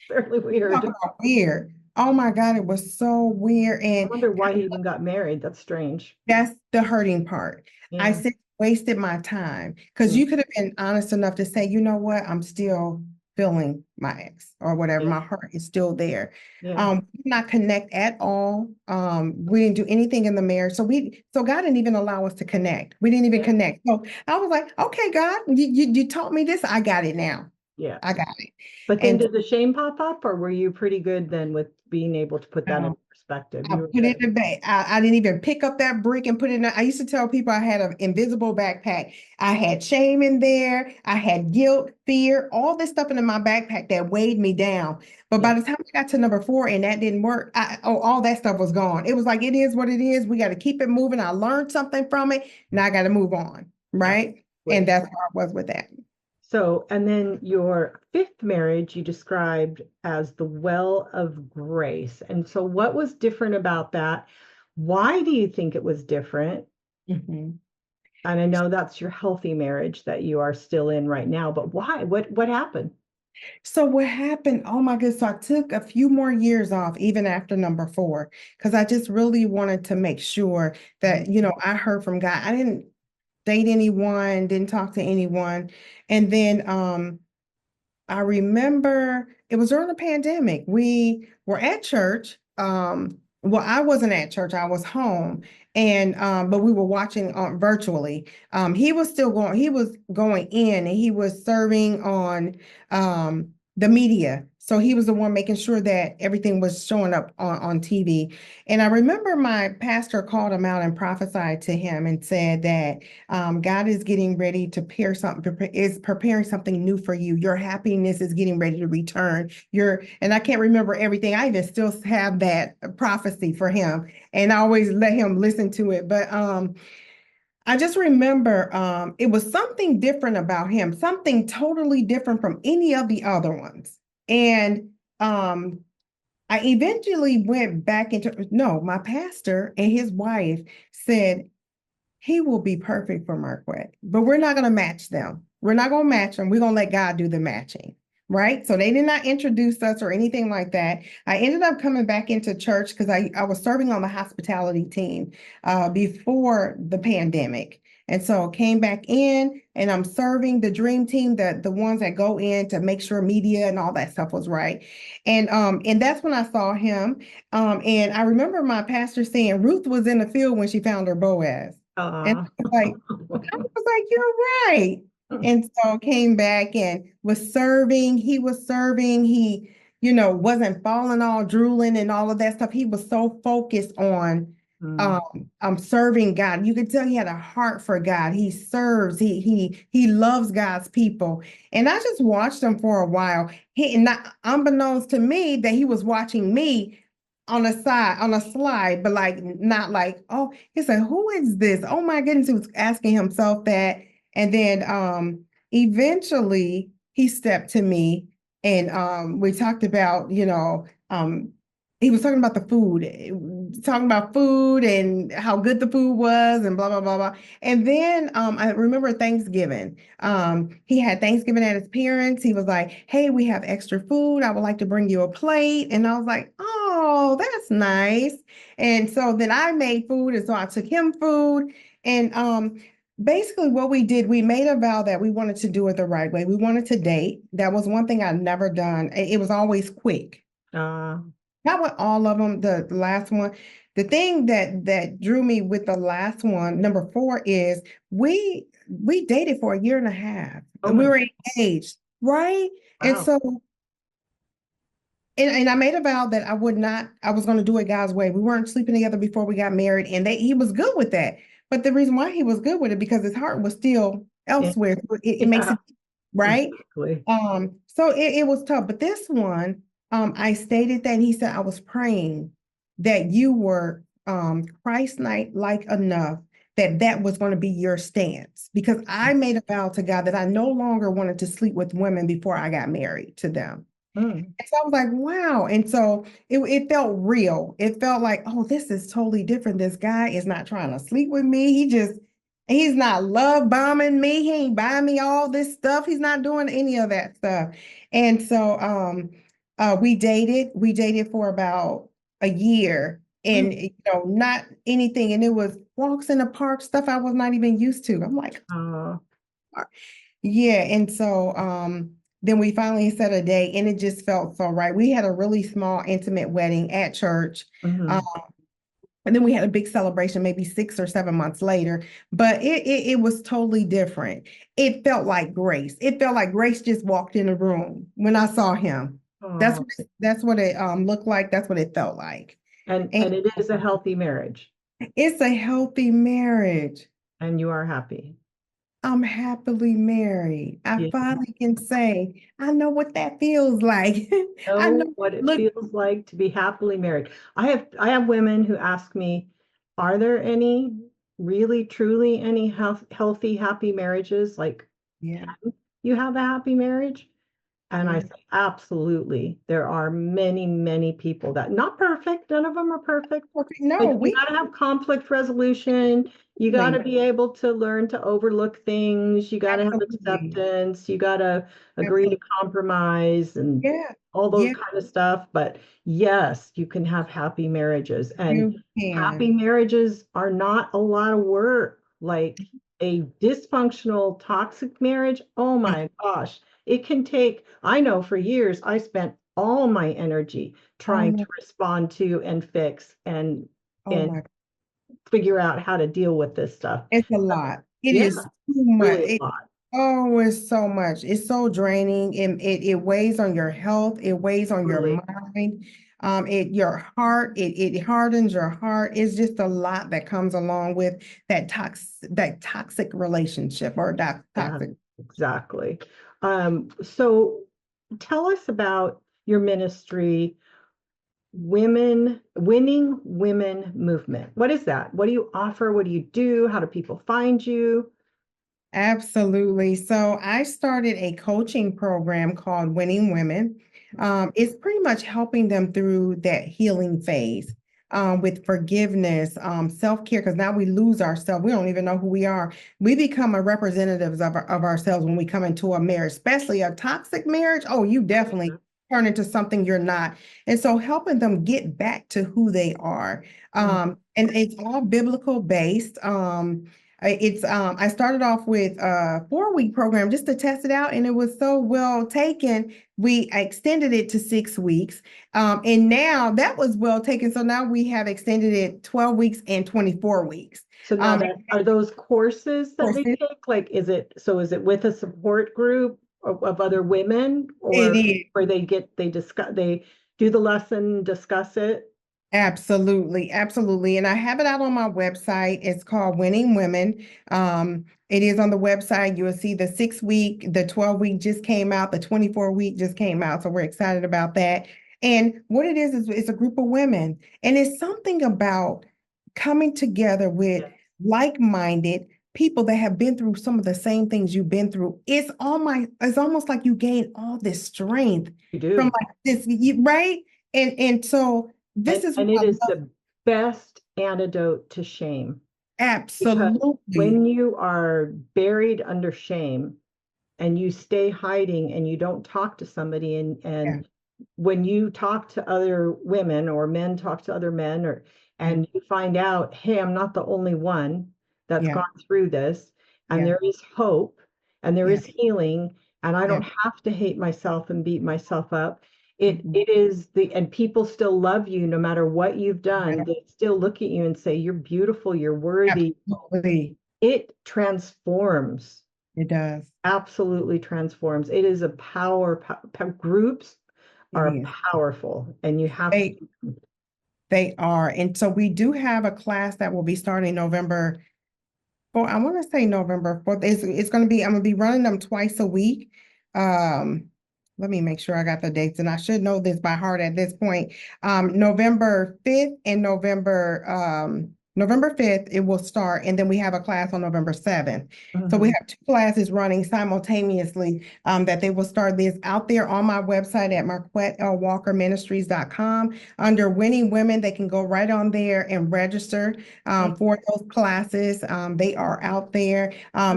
Fairly Talk weird. about weird. Oh my God, it was so weird. I And wonder why he even got married. That's strange. that's the hurting part. I Yeah. said, wasted my time, because Mm. you could have been honest enough to say, you know what, I'm still feeling my ex or whatever. Yeah. My heart is still there. Yeah. We did not connect at all. We didn't do anything in the marriage. So God didn't even allow us to connect. We didn't even Yeah. connect. So I was like, okay, God, you taught me this. I got it now. Yeah. I got it. But then And did the shame pop up, or were you pretty good then with being able to put that in so perspective? I You were put it good. in the bag. I didn't even pick up that brick and put it in. I used to tell people I had an invisible backpack. I had shame in there. I had guilt, fear, all this stuff in my backpack that weighed me down. But Yeah. by the time I got to number 4 and that didn't work, all that stuff was gone. It was like, it is what it is. We got to keep it moving. I learned something from it. Now I got to move on. Right. And Absolutely. that's how I was with that. So, and then your fifth marriage you described as the well of grace. And so, what was different about that? Why do you think it was different? Mhm. And I know that's your healthy marriage that you are still in right now, but why? What happened? So what happened? Oh my goodness. So I took a few more years off even after number 4, because I just really wanted to make sure Mhm. that, I heard from God. I didn't date anyone, didn't talk to anyone. And then I remember it was during the pandemic. We were at church. Well, I wasn't at church, I was home. And but we were watching virtually. He was going in, and he was serving on the media. So he was the one making sure that everything was showing up on TV. And I remember my pastor called him out and prophesied to him and said that God is getting ready to is preparing something new for you. Your happiness is getting ready to return. And I can't remember everything. I even still have that prophecy for him, and I always let him listen to it. But I just remember it was something different about him, something totally different from any of the other ones. And I eventually went back into, no, my pastor and his wife said, he will be perfect for Marquette, but we're not going to match them. We're not going to match them. We're going to let God do the matching. Right. So they did not introduce us or anything like that. I ended up coming back into church because I was serving on the hospitality team before the pandemic. And so came back in and I'm serving the dream team, the ones that go in to make sure media and all that stuff was right. And that's when I saw him. And I remember my pastor saying Ruth was in the field when she found her Boaz. And Uh, I was like, you're right. And so came back and was serving. He was serving. He, wasn't falling all drooling and all of that stuff. He was so focused on mm, serving God. You could tell he had a heart for God. He serves. He loves God's people. And I just watched him for a while. Not unbeknownst to me that he was watching me on a slide, but like not like, oh, he said, who is this? Oh my goodness, he was asking himself that. And then eventually he stepped to me and we talked about, he was talking about the food, talking about food and how good the food was and blah, blah, blah, blah. And then I remember Thanksgiving. He had Thanksgiving at his parents. He was like, hey, we have extra food. I would like to bring you a plate. And I was like, oh, that's nice. And so then I made food. And so I took him food. And basically what we did, we made a vow that we wanted to do it the right way. We wanted to date. That was one thing I'd never done. It was always quick. uh, Not with all of them. The last one, the thing that drew me with the last one, number four, is we dated for a year and a half, oh and we my, were engaged, right? And wow. so, and I made a vow that I was going to do it God's way. We weren't sleeping together before we got married, and he was good with that. But the reason why he was good with it because his heart was still Yeah, elsewhere. So it makes yeah, it right. exactly. So it was tough. But this one, I stated that and he said I was praying that you were Christ-like enough that that was going to be your stance because I made a vow to God that I no longer wanted to sleep with women before I got married to them. Mm, And so I was like, wow. And so it felt real. It felt like, oh, this is totally different. This guy is not trying to sleep with me. He's not love bombing me. He ain't buying me all this stuff. He's not doing any of that stuff. And so we dated for about a year mm, and not anything. And it was walks in the park, stuff I was not even used to. I'm like, uh, yeah, and so then we finally set a date and it just felt so right. We had a really small, intimate wedding at church. mhm. And then we had a big celebration maybe 6 or 7 months later, but it was totally different. It felt like grace. It felt like grace just walked in the room when I saw him. That's Oh, that's what it looked like. That's what it felt like. And and it is a healthy marriage, it's a healthy marriage. and you are happy. I'm happily married. I Yeah. finally can say, I know what that feels like. I know, Know what it look, feels like to be happily married. I have women who ask me, are there any really truly any healthy happy marriages? Like, yeah, can you have a happy marriage? And I yeah. say, absolutely. There are many, many people that not perfect, none of them are perfect, Okay, no, but you we got to have conflict resolution. You got to absolutely, be able to learn to overlook things. You got to have absolutely, acceptance. You got to agree to absolutely. compromise and Yeah, all those yeah, kind of stuff. But yes, you can have happy marriages. And you happy can. marriages are not a lot of work. Like a dysfunctional, toxic marriage, oh my gosh, it can take, I know for years, I spent all my energy Oh trying to no, respond to and fix oh and my, figure out how to deal with this stuff. it's a lot. It Yeah, is too much. really a lot. Oh, it's so much. It's so draining. It weighs on your health. It weighs on your Totally. mind. Your heart, it hardens your heart. It's just a lot that comes along with that toxic relationship or that Yeah, toxic. exactly. So tell us about your ministry, Winning Women Movement. What is that? What do you offer? What do you do? How do people find you? Absolutely. So I started a coaching program called Winning Women. It's pretty much helping them through that healing phase with forgiveness, self-care, because now we lose ourselves. We don't even know who we are. We become a representatives of ourselves when we come into a marriage, especially a toxic marriage. Oh, you definitely turn into something you're not. And so helping them get back to who they are. And it's all biblical based. I started off with a 4-week program just to test it out, and it was so well taken. I extended it to 6 weeks, and now that was well taken. So now we have extended it 12 weeks and 24 weeks. So now Um, that are those courses that they it take? Like, is it with a support group of other women, or is. where they do the lesson, discuss it? Absolutely, absolutely. And I have it out on my website. It's called Winning Women. It is on the website. You will see the 6-week, the 12-week just came out, the 24-week just came out. So we're excited about that. And what it is it's a group of women. And it's something about coming together with Yes, like-minded people that have been through some of the same things you've been through. It's almost like you gain all this strength you from do. like this, right? And so this is what And it I is love. the best antidote to shame, because Absolutely. when you are buried under shame and you stay hiding and you don't talk to somebody, Yeah, and when you talk to other women or men talk to other men, or yeah, and you find out, hey, I'm not the only one that's yeah, gone through this, and yeah, there is hope and there yeah, is healing, and I yeah. don't have to hate myself and beat myself up. it Mhm. it is the and people still love you no matter what you've done. Yeah, They still look at you and say, you're beautiful, you're worthy. absolutely. It transforms, It does. absolutely transforms. It is a groups It are is. powerful, and you have to. They they are. And so we do have a class that will be starting November. Well, I want to say November 4th. It's going to be, I'm going to be running them twice a week. Um, Let me make sure I got the dates, and I should know this by heart at this point. November 5th and November 5th, it will start, and then we have a class on November 7th. So we Mhm. have 2 classes running simultaneously that they will start this out there on my website at marquettewalkerministries.com. Under Winning Women, they can go right on there and register for those classes. They are out there.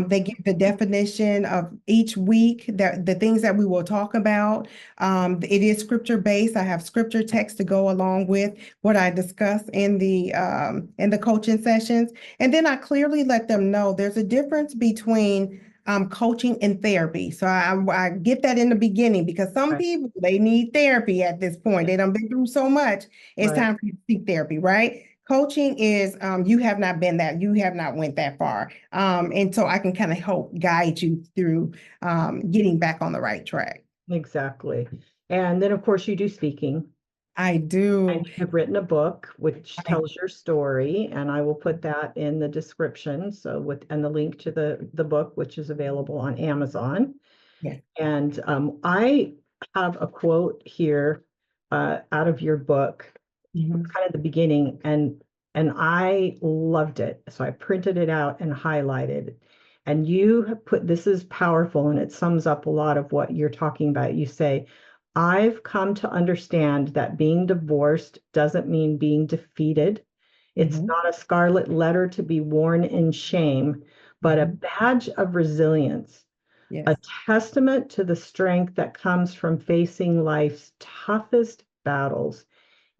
They give the definition of each week, that the things that we will talk about. It is scripture based. I have scripture text to go along with what I discuss in the coaching sessions. And then I clearly let them know there's a difference between coaching and therapy. So I get that in the beginning, because some Right, people, they need therapy at this point. They done been through so much. It's right. time for you to seek therapy, right? Coaching is you have not been that, you have not went that far. And so I can kind of help guide you through getting back on the right track. Exactly. And then, of course, you do speaking, I and do. you have written a book which I, tells your story, and I will put that in the description. So and the link to the book, which is available on Amazon. yeah. And I have a quote here out of your book, Mhm. kind of the beginning, and I loved it. So I printed it out and highlighted. And you have put, this is powerful, and it sums up a lot of what you're talking about. You say, I've come to understand that being divorced doesn't mean being defeated. It's Mhm. not a scarlet letter to be worn in shame, but a Mhm. badge of resilience, a Yes. testament to the strength that comes from facing life's toughest battles.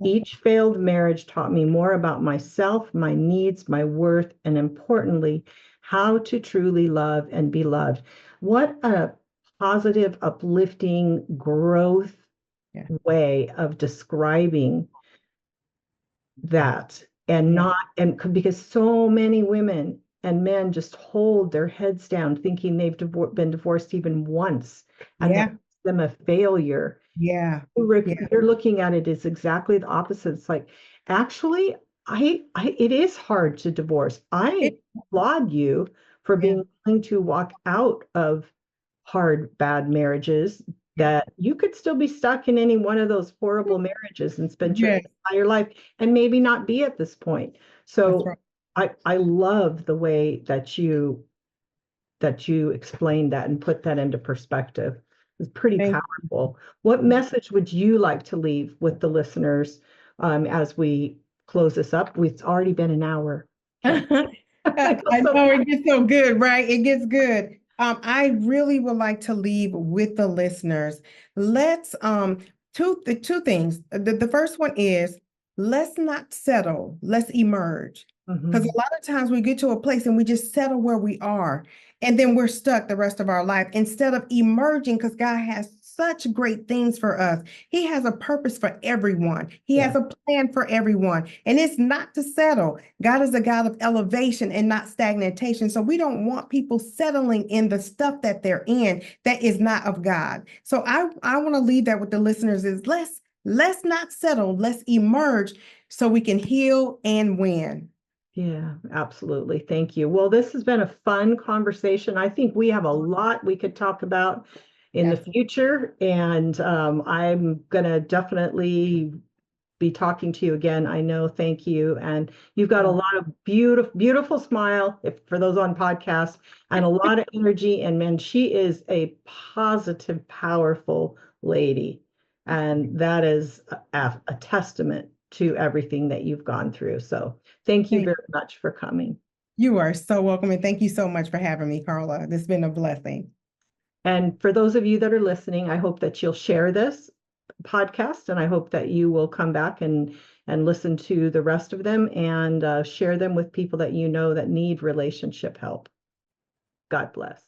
Each failed marriage taught me more about myself, my needs, my worth, and importantly, how to truly love and be loved. What a positive, uplifting, growth Yeah. way of describing that. And Yeah. not, and because so many women, and men just hold their heads down thinking they've been divorced even once, and that Yeah. makes them a failure. Yeah. Yeah. You're looking at it as exactly the opposite. It's like, actually, it is hard to divorce. I It, applaud you for yeah. being willing to walk out of hard, bad marriages, Yeah. that you could still be stuck in any one of those horrible marriages and spend your Yes. entire life and maybe not be at this point. That's So right. I love the way that you explained that and put that into perspective. It's pretty Thank powerful. What you. message would you like to leave with the listeners as we close this up? It's already been an hour. Can't I go I so know fast. it gets so good, right? It gets good. I really would like to leave with the listeners. Let's the two things. The first one is let's not settle, let's emerge. Because Mhm. a lot of times we get to a place and we just settle where we are, and then we're stuck the rest of our life instead of emerging because God has such great things for us. He has a purpose for everyone. He Yeah, has a plan for everyone, and it's not to settle. God is a God of elevation and not stagnation. So we don't want people settling in the stuff that they're in that is not of God. So I want to leave that with the listeners is let's not settle, let's emerge so we can heal and win. yeah, absolutely. Thank you. Well, this has been a fun conversation. I think we have a lot we could talk about in the Absolutely. future, and I'm gonna definitely be talking to you again. I know. Thank you. And you've got a Oh, lot of beautiful, beautiful smile, if for those on podcast, and a lot of energy. And man, she is a positive, powerful lady. And that is a testament to everything that you've gone through. So thank you thank very much for coming. you are so welcome. And thank you so much for having me, Carla. This has been a blessing. And for those of you that are listening, I hope that you'll share this podcast, and I hope that you will come back and listen to the rest of them and share them with people that you know that need relationship help. God bless.